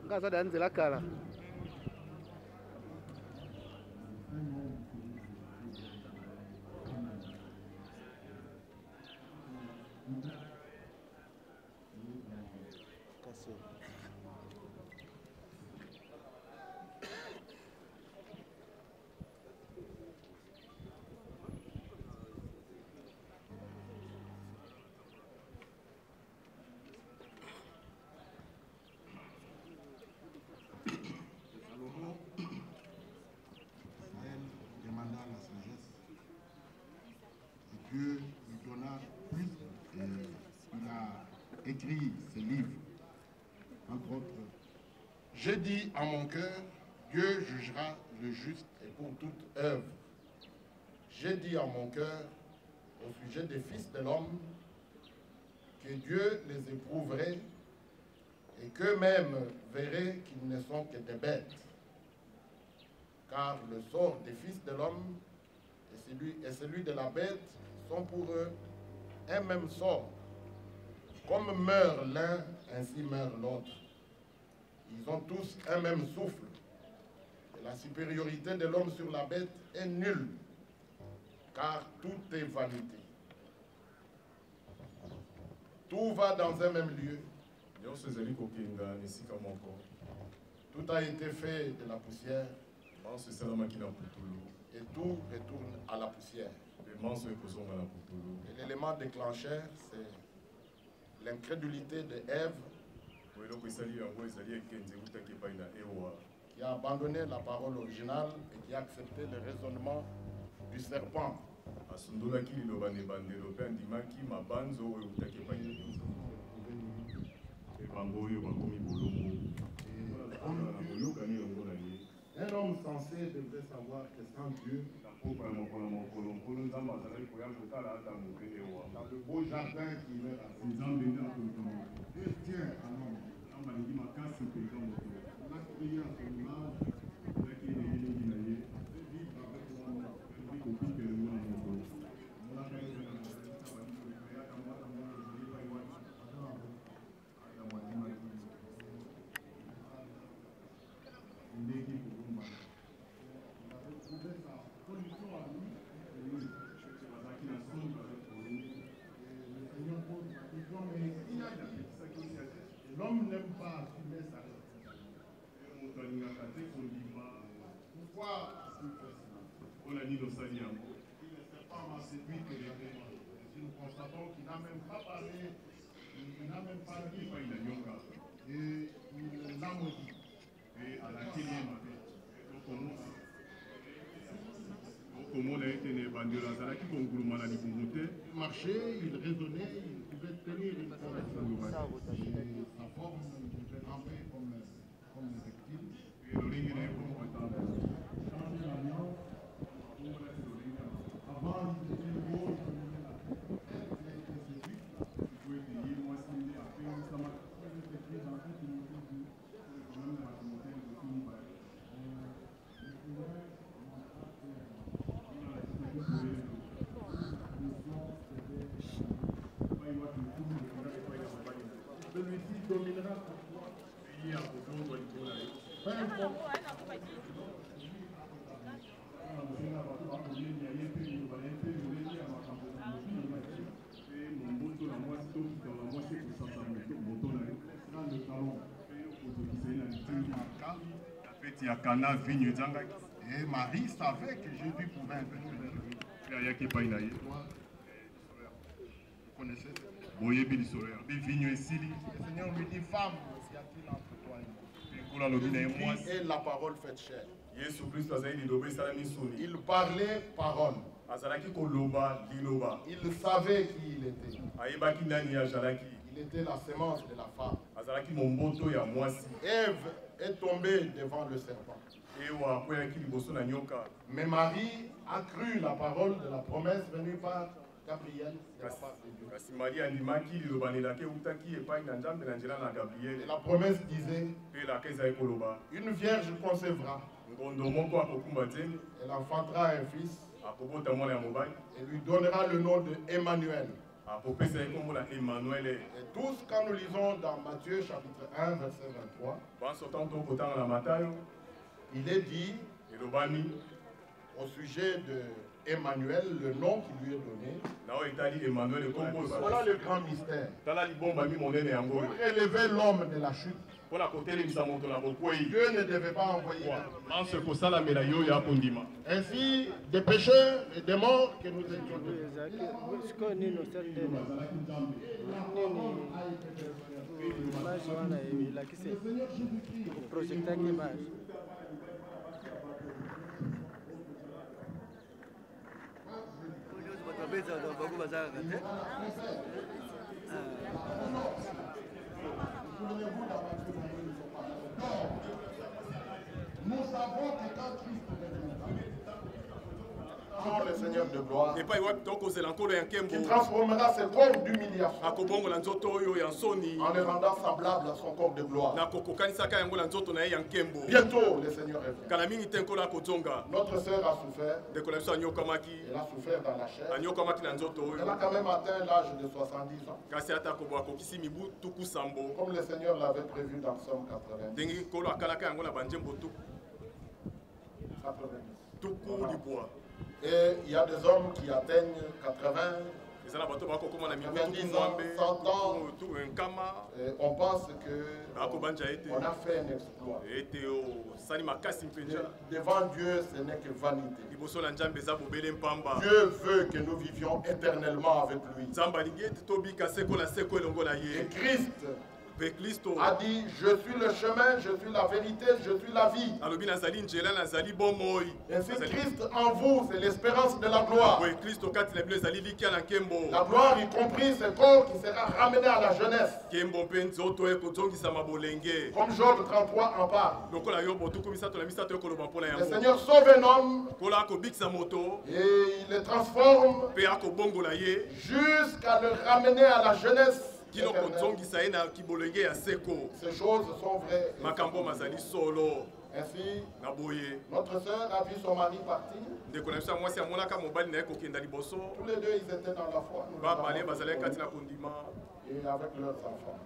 Ngaza danze la kala. Demanda la sagesse. Et Dieu lui donna plus. Il a écrit ses livres, entre autres. J'ai dit en mon cœur, Dieu jugera le juste et pour toute œuvre. J'ai dit en mon cœur, au sujet des fils de l'homme, que Dieu les éprouverait et qu'eux-mêmes verraient qu'ils ne sont que des bêtes. Car le sort des fils de l'homme et celui de la bête sont pour eux un même sort. Comme meurt l'un, ainsi meurt l'autre. Ils ont tous un même souffle. Et la supériorité de l'homme sur la bête est nulle, car tout est vanité. Tout va dans un même lieu. Tout a été fait de la poussière. Et tout retourne à la poussière. Et l'élément déclencheur, c'est l'incrédulité de Ève, qui a abandonné la parole originale et qui a accepté le raisonnement du serpent. Un homme sensé devrait savoir que sans Dieu, dans le beau jardin qui est à Dieu tient à l'homme. L'homme n'aime pas assumer sa responsabilité. Pourquoi est-ce qu'il fait cela? Il ne s'est pas séduit que j'avais. Si nous constatons qu'il n'a même pas parlé, il n'a même pas dit, et il l'a maudit. Et à laquelle il marchait, il raisonnait, il pouvait tenir une conversation. Et sa forme devait ramper comme les reptiles. Avant, il était beau, il était séduit. Il pouvait payer, moi, s'il est après, ça m'a fait dans toute une celui-ci dominera pour toi. Peu importe. Et Marie savait que Jésus pouvait intervenir. Vous connaissez ça? Le Seigneur lui dit, femme, qu'y a-t-il entre toi et moi? Et la parole faite chair. Il parlait parole. Il savait qui il était. Il était la sémence de la femme. Ève est tombée devant le serpent. Mais Marie a cru la parole de la promesse venue par Gabriel. Et la promesse disait, une vierge concevra. Elle enfantera un fils et lui donnera le nom de Emmanuel. Et tous, quand nous lisons dans Matthieu chapitre 1, verset 23, il est dit au sujet de Emmanuel, le nom qui lui est donné. Voilà le grand mystère. Pour élever l'homme de la chute, Dieu ne devait pas envoyer. Ainsi, des pécheurs et des morts que nous étions. Nous savons que quand Christ reviendra, le Seigneur de gloire, qui transformera ce corps d'humiliation en le rendant semblable à son corps de gloire. Bientôt le Seigneur revient. Notre sœur a souffert. Elle a souffert dans la chair. Elle a quand même atteint l'âge de 70 ans. Comme le Seigneur l'avait prévu dans Somme 90. 90. Et il y a des hommes qui atteignent 80, 90 ans, 100 ans. Et on pense qu'on a fait un exploit. Devant Dieu, ce n'est que vanité. Dieu veut que nous vivions éternellement avec lui. Et Christ a dit, je suis le chemin, je suis la vérité, je suis la vie. Ainsi Christ en vous, c'est l'espérance de la gloire. La gloire, y compris ce corps qui sera ramené à la jeunesse. Comme Job 33 en parle. Le Seigneur sauve un homme et il le transforme jusqu'à le ramener à la jeunesse. Ces choses sont vraies. Ainsi, notre sœur a vu son mari partir. Tous les deux, ils étaient dans la foi. Et avec leurs enfants.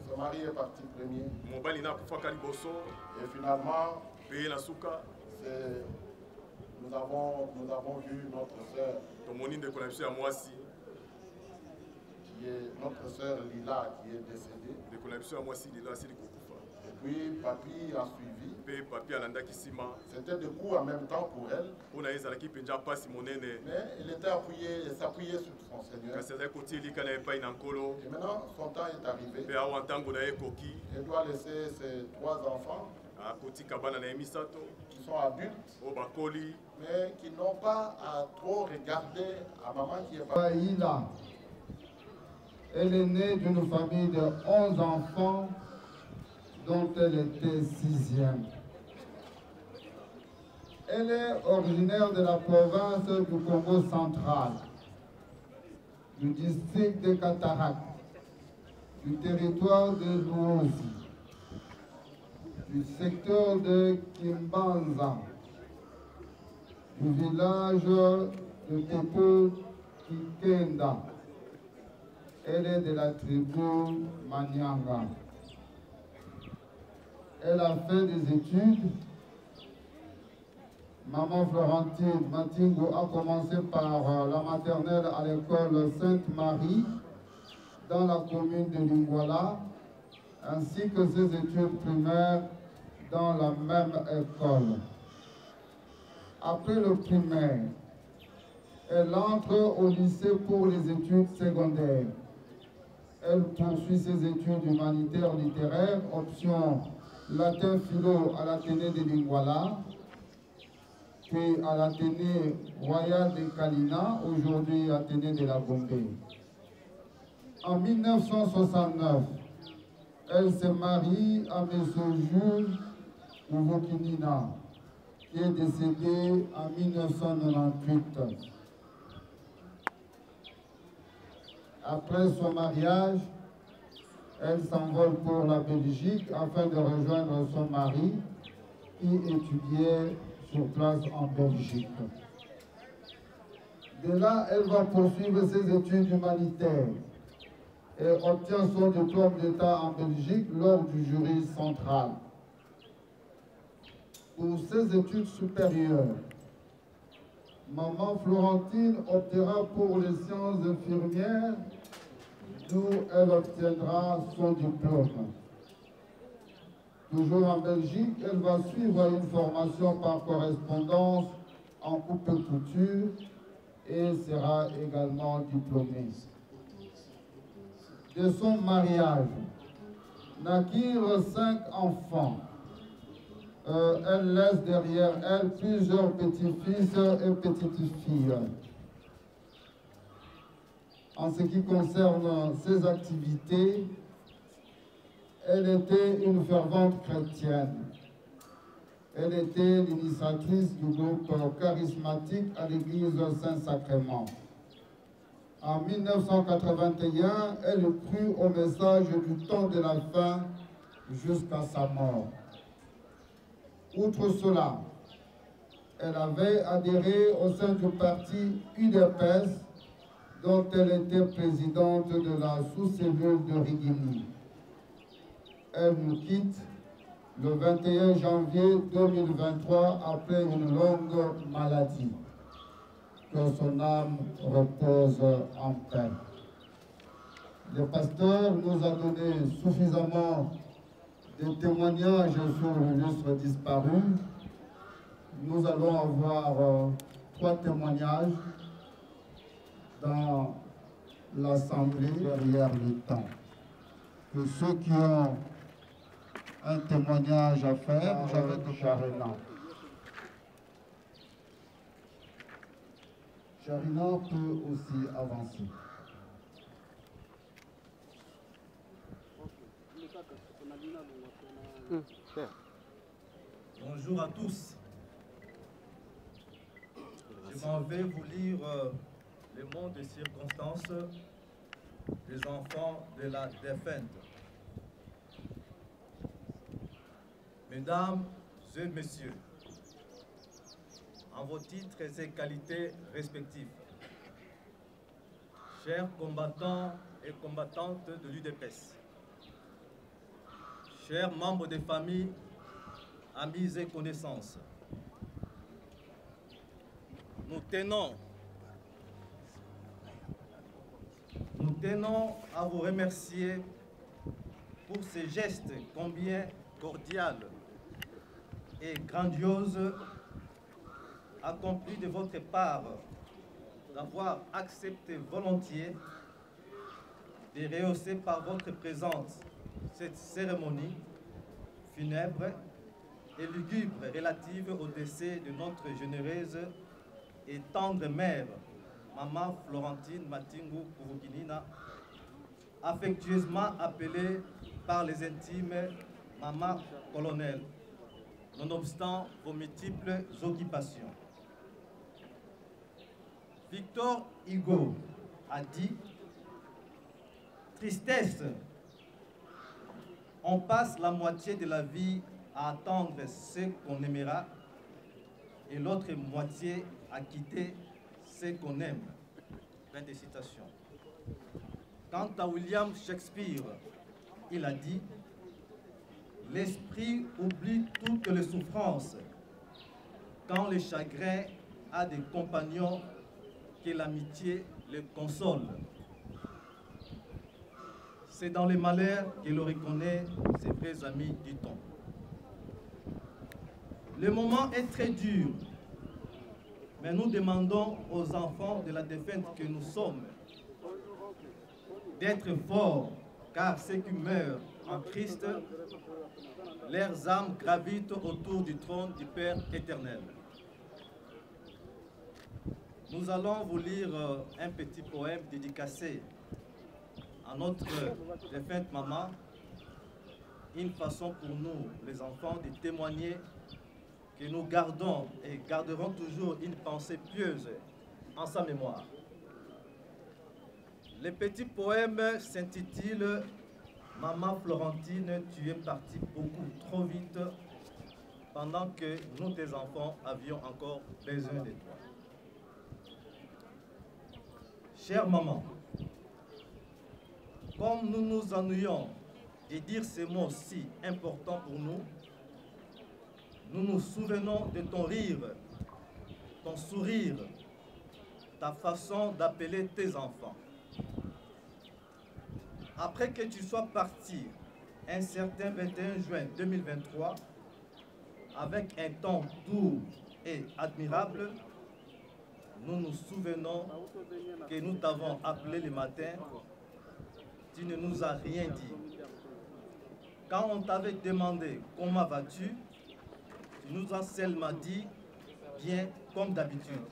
Son mari est parti premier. Et finalement, nous avons vu notre sœur, qui est notre sœur Lila, qui est décédée. Et puis Papi a suivi. C'était des coups en même temps pour elle. Mais elle était appuyée, elle s'appuyait sur son Seigneur. Et maintenant, son temps est arrivé. Elle doit laisser ses 3 enfants qui sont adultes, mais qui n'ont pas à trop regarder à maman qui est partie. Elle est née d'une famille de 11 enfants dont elle était 6e. Elle est originaire de la province du Congo central, du district de Cataracte, du territoire de Luozi, du secteur de Kimbanza, du village de Tepo Kikenda. Elle est de la tribu Manyanga. Elle a fait des études. Maman Florentine Matingo a commencé par la maternelle à l'école Sainte-Marie dans la commune de Lingwala, ainsi que ses études primaires dans la même école. Après le primaire, elle entre au lycée pour les études secondaires. Elle poursuit ses études humanitaires littéraires, option latin philo à l'Athénée de Lingwala, puis à l'Athénée royal de Kalina, aujourd'hui Athénée de la Gombe. En 1969, elle se marie à M. Jules Ouvokinina, qui est décédé en 1998. Après son mariage, elle s'envole pour la Belgique afin de rejoindre son mari qui étudiait sur place en Belgique. De là, elle va poursuivre ses études humanitaires et obtient son diplôme d'État en Belgique lors du jury central. Pour ses études supérieures, Maman Florentine optera pour les sciences infirmières, d'où elle obtiendra son diplôme. Toujours en Belgique, elle va suivre une formation par correspondance en coupe et couture et sera également diplômée. De son mariage, naquirent 5 enfants. Elle laisse derrière elle plusieurs petits-fils et petites-filles. En ce qui concerne ses activités, elle était une fervente chrétienne. Elle était l'initiatrice du groupe charismatique à l'église Saint-Sacrement. En 1981, elle crut au message du temps de la fin jusqu'à sa mort. Outre cela, elle avait adhéré au sein du parti UDPS, dont elle était présidente de la sous-cellule de Rigini. Elle nous quitte le 21 janvier 2023 après une longue maladie. Que son âme repose en paix. Le pasteur nous a donné suffisamment de témoignages sur l'illustre disparu. Nous allons avoir 3 témoignages dans l'assemblée derrière le temps. Que ceux qui ont un témoignage à faire, j'avais Charina. Charina peut aussi avancer. Bonjour à tous. Je m'en vais vous lire le mot de circonstance des enfants de la défunte. Mesdames et messieurs, en vos titres et qualités respectifs, chers combattants et combattantes de l'UDPS, chers membres des familles, amis et connaissances, nous tenons à vous remercier pour ces gestes combien cordiaux et grandioses accomplis de votre part, d'avoir accepté volontiers de rehausser par votre présence cette cérémonie funèbre et lugubre relative au décès de notre généreuse et tendre mère, Maman Florentine Matingu Kurukinina, affectueusement appelée par les intimes Maman Colonel, nonobstant vos multiples occupations. Victor Hugo a dit « Tristesse, on passe la moitié de la vie à attendre ce qu'on aimera et l'autre moitié à quitter ce qu'on aime. » Fin de citation. Quant à William Shakespeare, il a dit « L'esprit oublie toutes les souffrances quand le chagrin a des compagnons que l'amitié le console. » C'est dans les malheurs qu'il reconnaît ses vrais amis, dit-on. Le moment est très dur, mais nous demandons aux enfants de la défunte que nous sommes d'être forts, car ceux qui meurent en Christ, leurs âmes gravitent autour du trône du Père éternel. Nous allons vous lire un petit poème dédicacé à notre défunte maman, une façon pour nous, les enfants, de témoigner que nous gardons et garderons toujours une pensée pieuse en sa mémoire. Le petit poème s'intitule « Maman Florentine, tu es partie beaucoup trop vite pendant que nous, tes enfants, avions encore besoin de toi. » Chère maman, comme nous nous ennuyons de dire ces mots si importants pour nous, nous nous souvenons de ton rire, ton sourire, ta façon d'appeler tes enfants. Après que tu sois parti un certain 21 juin 2023, avec un temps doux et admirable, nous nous souvenons que nous t'avons appelé le matin, tu ne nous as rien dit. Quand on t'avait demandé comment vas-tu, tu nous as seulement dit bien comme d'habitude.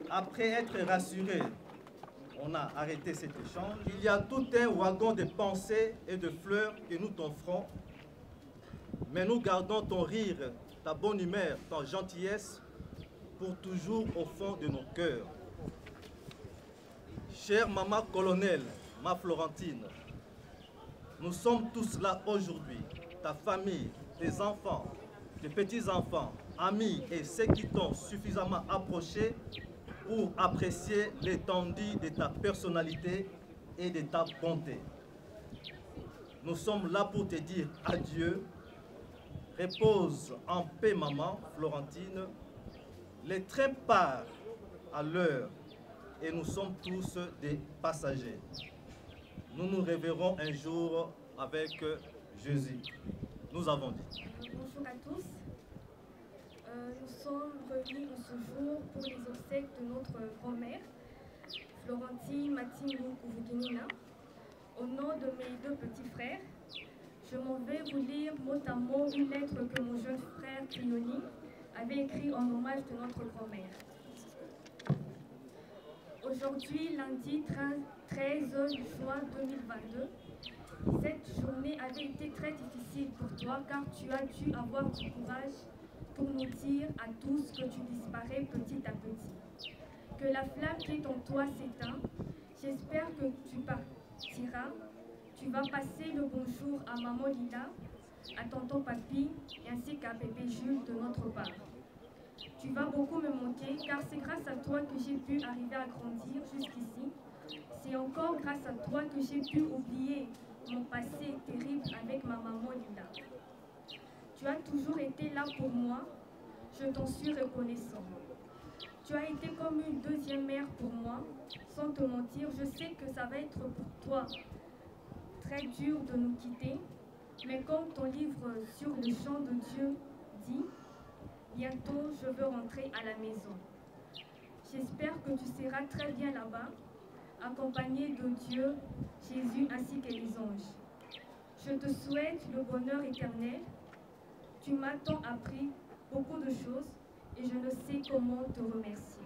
Après être rassuré, on a arrêté cet échange. Il y a tout un wagon de pensées et de fleurs que nous t'offrons, mais nous gardons ton rire, ta bonne humeur, ta gentillesse pour toujours au fond de nos cœurs. Chère maman colonel, ma Florentine, nous sommes tous là aujourd'hui, ta famille, tes enfants, tes petits-enfants, amis et ceux qui t'ont suffisamment approché pour apprécier l'étendue de ta personnalité et de ta bonté. Nous sommes là pour te dire adieu. Repose en paix, maman Florentine. Les trains partent à l'heure et nous sommes tous des passagers. Nous nous reverrons un jour avec Jésus. Nous avons dit. Bonjour à tous. Nous sommes revenus ce jour pour les obsèques de notre grand-mère, Florentine Matingo Kouvukinina. Au nom de mes deux petits frères, je m'en vais vous lire mot à mot une lettre que mon jeune frère Trioni avait écrite en hommage de notre grand-mère. Aujourd'hui, lundi 13 juin 2022, cette journée avait été très difficile pour toi car tu as dû avoir du courage pour nous dire à tous que tu disparais petit à petit. Que la flamme qui est en toi s'éteint. J'espère que tu partiras. Tu vas passer le bonjour à maman Lila, à tonton Papi ainsi qu'à bébé Jules de notre part. Tu vas beaucoup me manquer car c'est grâce à toi que j'ai pu arriver à grandir jusqu'ici. C'est encore grâce à toi que j'ai pu oublier mon passé terrible avec ma maman Lila. Tu as toujours été là pour moi, je t'en suis reconnaissant. Tu as été comme une deuxième mère pour moi. Sans te mentir, je sais que ça va être pour toi très dur de nous quitter, mais comme ton livre sur le chant de Dieu dit, bientôt je veux rentrer à la maison. J'espère que tu seras très bien là-bas, accompagné de Dieu, Jésus ainsi que les anges. Je te souhaite le bonheur éternel. Tu m'as tant appris beaucoup de choses et je ne sais comment te remercier.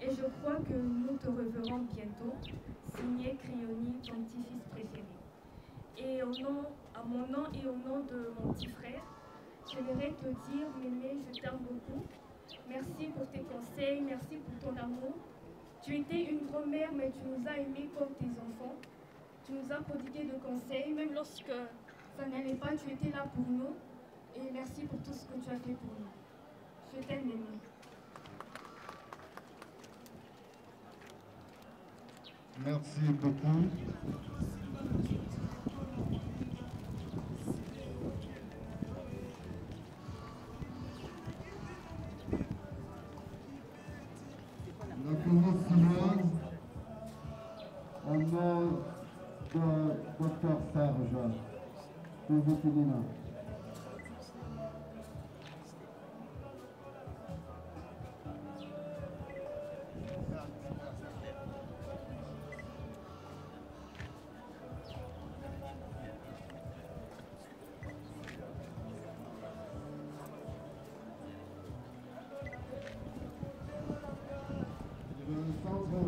Et je crois que nous te reverrons bientôt, signé Crioni, ton petit-fils préféré. Et à mon nom et au nom de mon petit frère, j'aimerais te dire, Mémé, je t'aime beaucoup. Merci pour tes conseils, merci pour ton amour. Tu étais une grand-mère, mais tu nous as aimés comme tes enfants. Tu nous as prodigué de conseils, même lorsque ça n'allait pas, tu étais là pour nous. Et merci pour tout ce que tu as fait pour nous. Je t'aime, Mémé. Merci beaucoup. La communauté chinoise, au nom de Dr Serge Kouvukinina.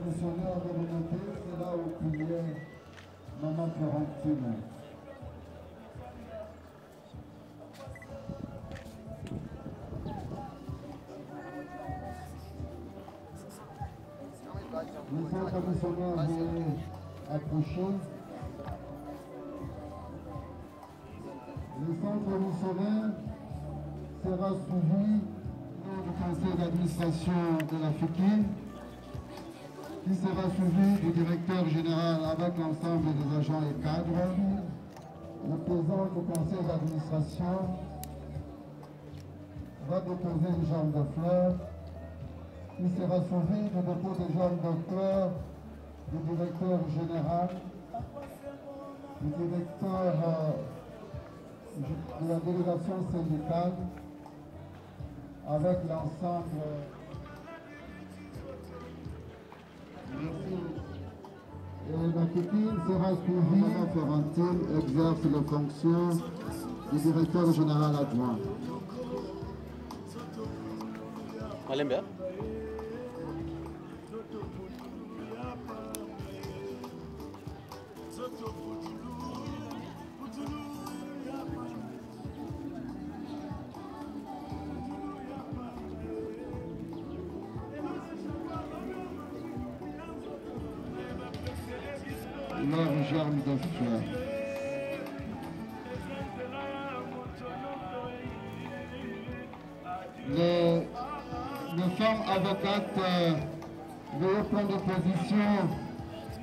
Missionnaire remonté, c'est là où il y a maman Florentine. Les autres missionnaires vont approcher. Le centre missionnaire sera suivi par le conseil d'administration de la FICI. qui sera suivi du directeur général avec l'ensemble des agents et cadres. Le président du conseil d'administration va déposer une jambe de fleurs, qui sera suivi du dépôt des jambes de fleurs du directeur général, du directeur de la délégation syndicale, avec l'ensemble. Merci. Et la pupille sera suivie. Mme Florentine exerce les fonctions du directeur général adjoint. Malembe. Leur germe de fleurs. Les femmes avocates, veuillez prendre position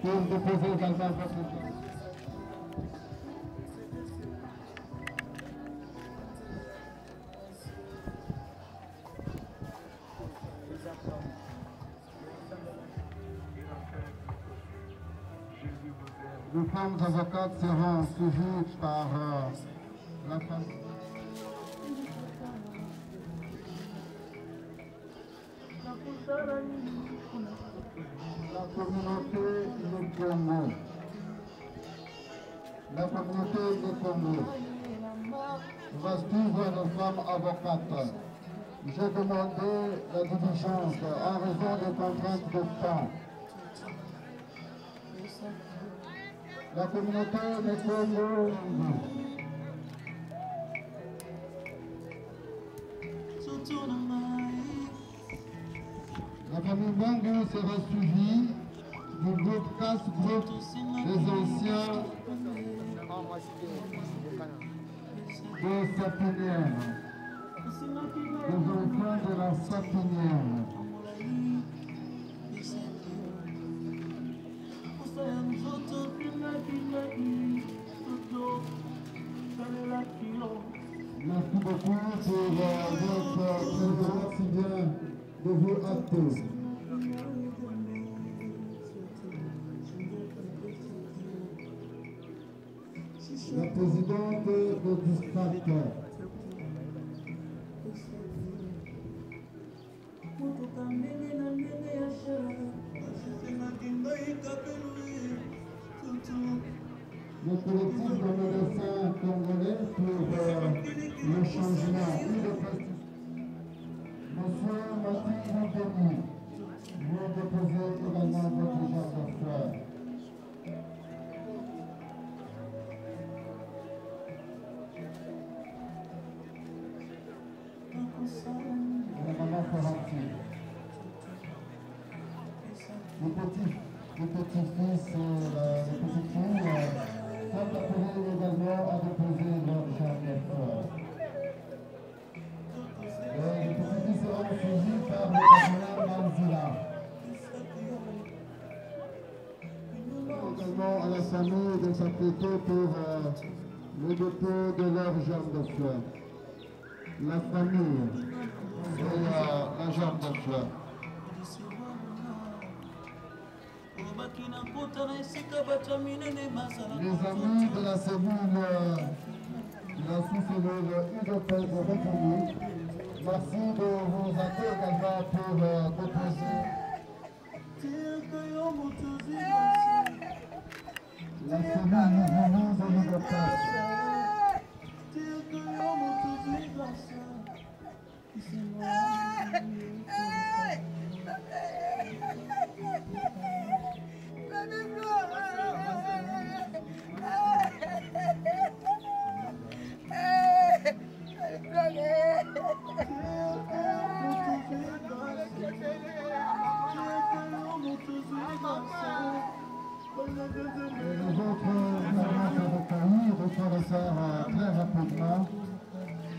pour déposer également votre jambe. Les femmes avocates seront suivies par la femme. La communauté du Congo. La communauté du Congo va suivre les femmes avocates. J'ai demandé la diligence en raison des contraintes de temps. La communauté de Congo. La famille Bangu sera suivie du groupe casse-groupe des anciens de Sapinière, des enfants de la Sapinière. Merci beaucoup pour votre présence si bien de vous acter. La présidente de district. Le collectif de médecins congolais pour le changement et le plastique. Monsieur Mathilde Anthony, vous déposez également votre genre de fleurs. La maman Florentine. Les petits-fils et les petites-filles sont appelés également à déposer leur genre de fleurs. Les petits-fils seront suivis par le cardinal Manzila. Également à la famille de s'apprêter pour le dépôt de leur germe de fleurs. La famille et la germe de fleurs. Les amis de la cellule de la sous-cellule UDPS de République, merci de vous accueillir également pour déposer la cellule de l'UDPS. Les autres recueillis, il faut le faire très rapidement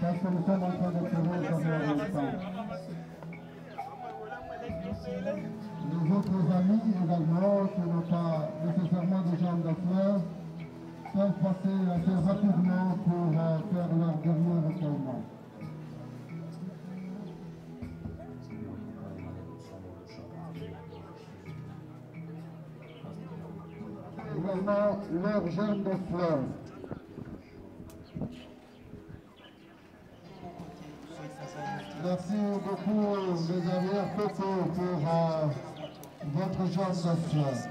parce que nous sommes en train de tirer dans l'instant. Les autres amis également, qui n'ont pas nécessairement des jambes de fleurs, peuvent passer assez rapidement pour faire leur dernier recueillement. Également leur germe de fleurs. Merci beaucoup les arrière-petits pour votre germe de fleurs.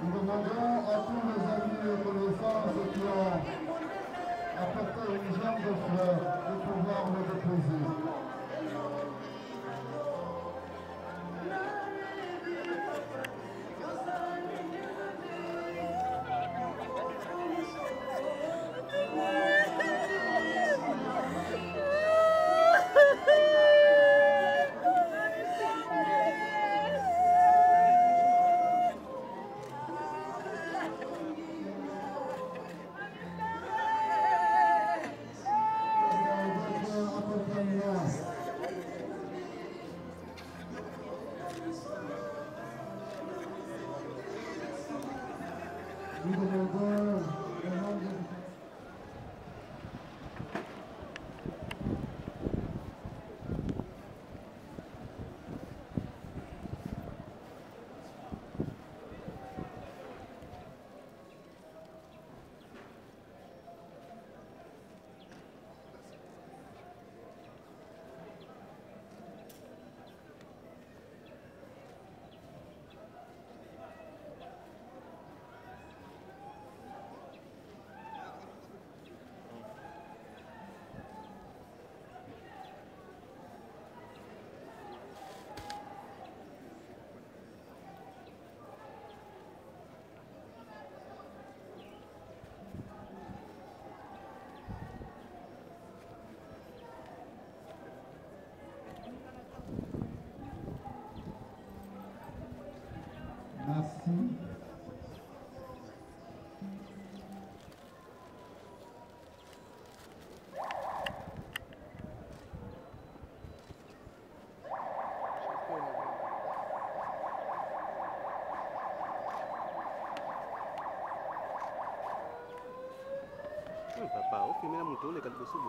Nous demandons à tous les amis et connaissances qui ont apporté une germe de fleurs de pouvoir le déposer. Papa, au film, la moto, les quatre possibles.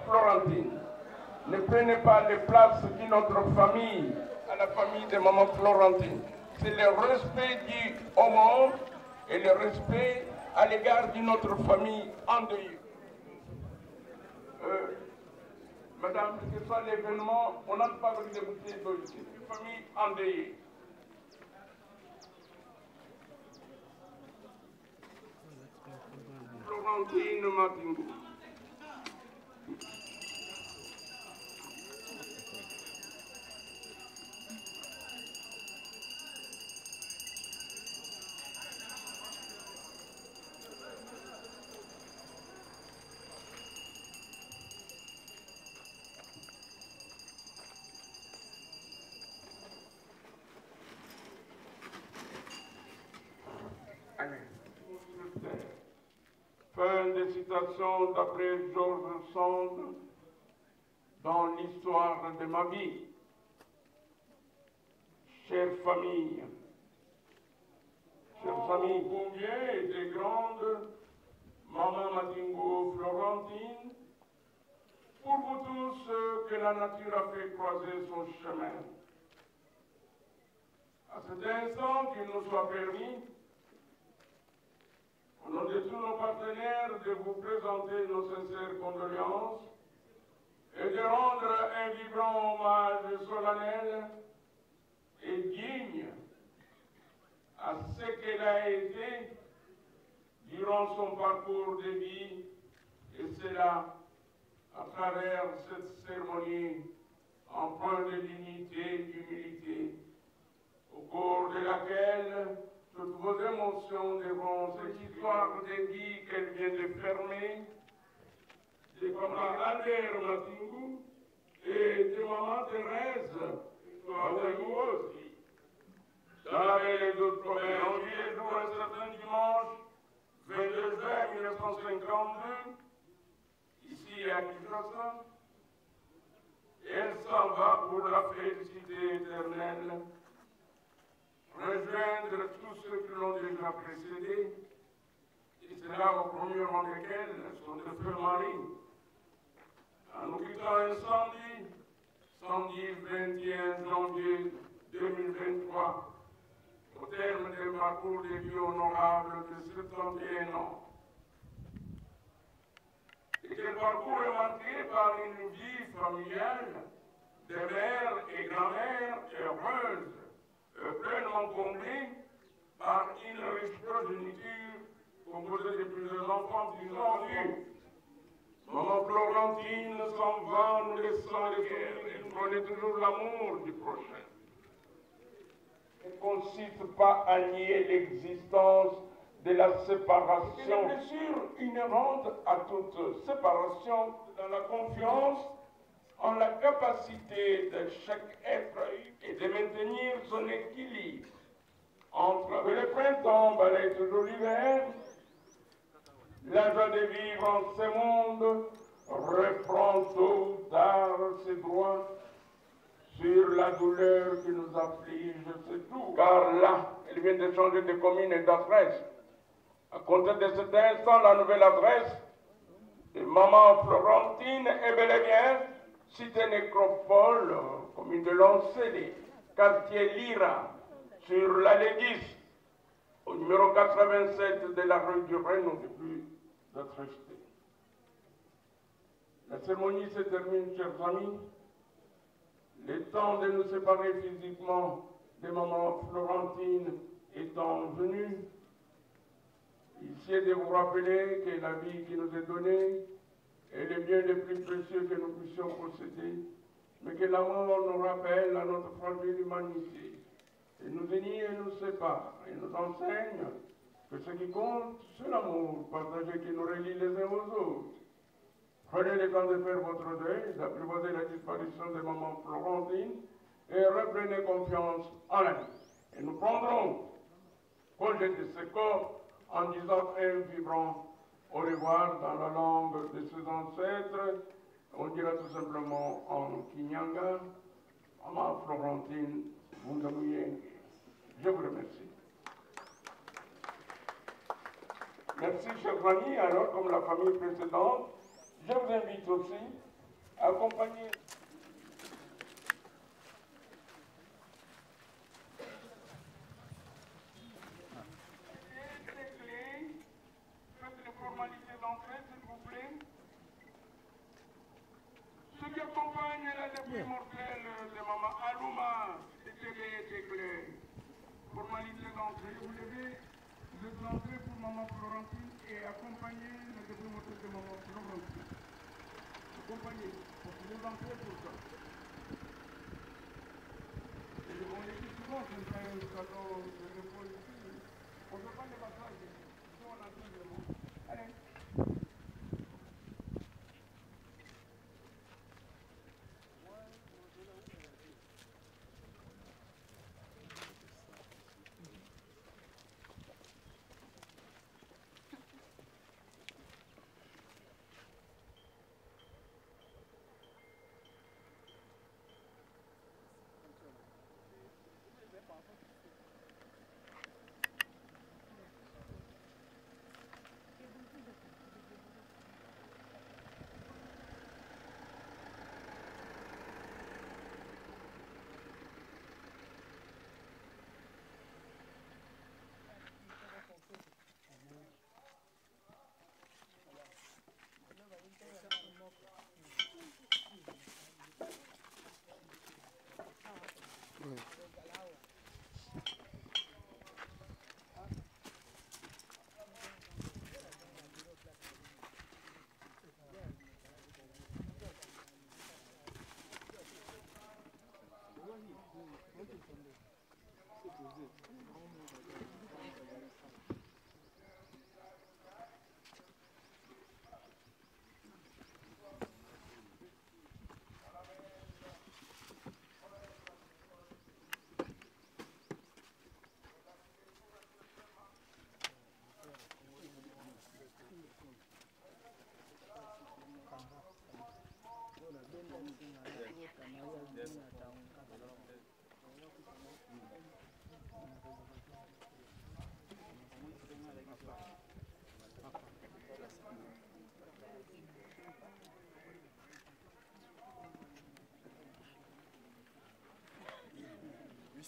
Florentine, ne prenez pas les places de notre famille à la famille de maman Florentine. C'est le respect dû au monde et le respect à l'égard de notre famille endeuillée. Madame, quel que soit l'événement, on n'a pas besoin de bouteilles d'eau. C'est une famille endeuillée. Florentine Matingo. Fin de citation d'après George Sand dans l'histoire de ma vie. Chère famille, combien était grande maman Matingo Florentine, pour vous tous que la nature a fait croiser son chemin. À cet instant qu'il nous soit permis, au nom de tous nos partenaires, de vous présenter nos sincères condoléances et de rendre un vibrant hommage solennel et digne à ce qu'elle a été durant son parcours de vie, et cela à travers cette cérémonie empreinte de dignité et d'humilité, au cours de laquelle toutes vos émotions devront cette histoire de vie qu'elle vient de fermer, de papa Albert Matingo et de maman Thérèse, Matingo aussi. Dans la veille et d'autres promesses, on vit le jour un certain dimanche, 22 juin 1952, ici à Kinshasa, et elle s'en va pour la félicité éternelle, rejoindre tous ceux qui l'ont déjà précédé, et c'est là au premier rang desquels son feu mari. En nous quittant un samedi 21 janvier 2023, au terme d'un parcours de vie honorable de 71 ans. Et quel parcours est marqué par une vie familiale de mère et grand-mère heureuse, pleinement comblée par une riche progéniture composée de plusieurs enfants discordus. Maman Florentine s'en va, nous laissant les souvenirs. Elle connaît toujours l'amour du prochain. Elle ne consiste pas à nier l'existence de la séparation. C'est une blessure inhérente à toute séparation, dans la confiance en la capacité de chaque être et de maintenir son équilibre entre le printemps balaye toujours l'hiver, la joie de vivre en ce monde reprend tôt ou tard ses droits sur la douleur qui nous afflige, c'est tout. Car là, elle vient de changer de commune et d'adresse. À compter de cet instant, la nouvelle adresse de Maman Florentine est bel et bien cité Nécropole, commune de Loncélie, quartier Lira, sur l'allée 10, au numéro 87 de la rue du Rhin, depuis d'être rejeté. La cérémonie se termine, chers amis. Le temps de nous séparer physiquement de Maman Florentine étant venu, ici est de vous rappeler que la vie qui nous est donnée est le bien le plus précieux que nous puissions posséder, mais que la mort nous rappelle à notre fragile humanité. Et nous unit et nous sépare, et nous enseigne que ce qui compte, c'est l'amour partagé qui nous relie les uns aux autres. Prenez le temps de faire votre deuil, d'apprivoiser la disparition de Maman Florentine, et reprenez confiance en la vie. Et nous prendrons congé de ce corps en disant un vibrant au revoir dans la langue de ses ancêtres. On dira tout simplement en Kinyanga, Maman Florentine Bundamuyengi. Je vous remercie. Merci, chers amis. Alors, comme la famille précédente, je vous invite aussi à accompagner. Faites les formalités d'entrée, s'il vous plaît. Ce qui accompagne la dépouille mortelle de Maman Alouma, c'était les clés. Formalité d'entrée, vous devez entrer pour Maman Florentine et accompagner la dépouille mortelle de Maman Florentine. Accompagnez, parce que vous entrez pour ça. Et on les dit souvent, c'est un salon de repos ici. On ne peut pas les passages, si on a tout le monde. Allez.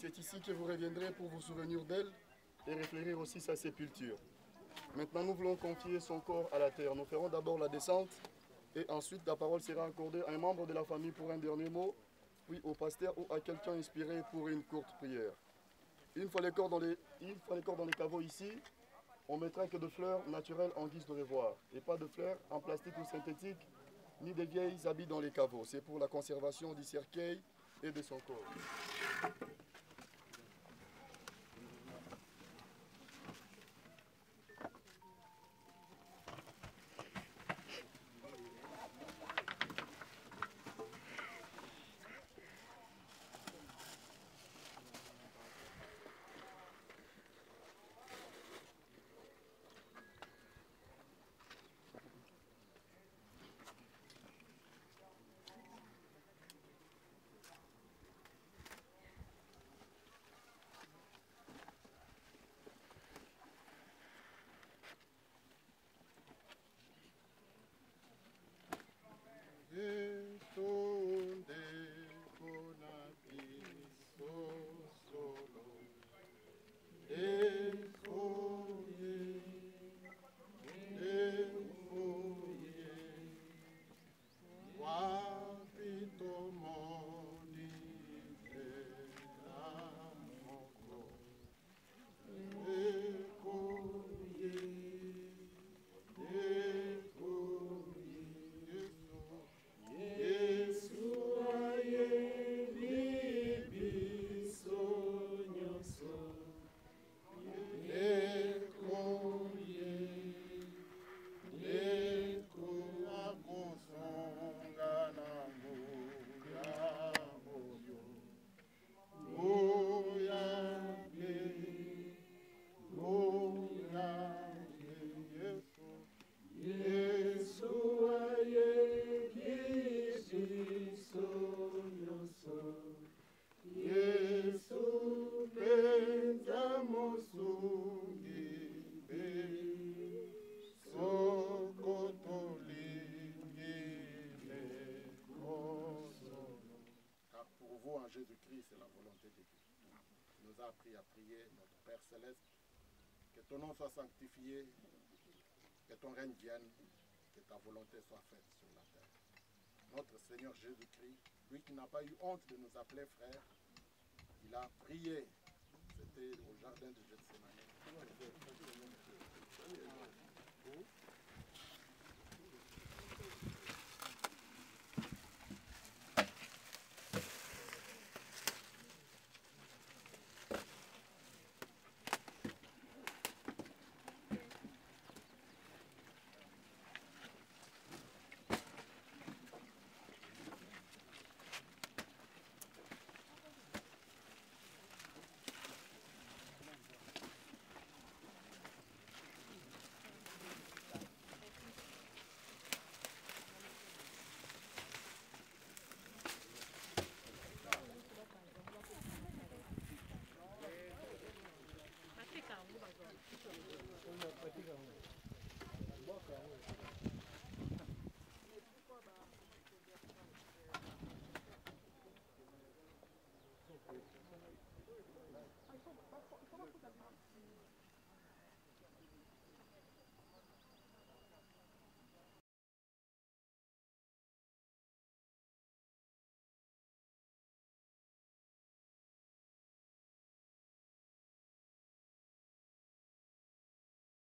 C'est ici que vous reviendrez pour vous souvenir d'elle et réfléchir aussi sa sépulture. Maintenant, nous voulons confier son corps à la terre. Nous ferons d'abord la descente et ensuite la parole sera accordée à un membre de la famille pour un dernier mot, puis au pasteur ou à quelqu'un inspiré pour une courte prière. Une fois les corps dans les caveaux ici, on mettra que de fleurs naturelles en guise de revoir. Et pas de fleurs en plastique ou synthétique, ni des vieilles habits dans les caveaux. C'est pour la conservation du cercueil et de son corps. Jésus-Christ, c'est la volonté de Dieu. Il nous a appris à prier, notre Père Céleste, que ton nom soit sanctifié, que ton règne vienne, que ta volonté soit faite sur la terre. Notre Seigneur Jésus-Christ, lui qui n'a pas eu honte de nous appeler frères, il a prié, c'était au jardin de Gethsémani.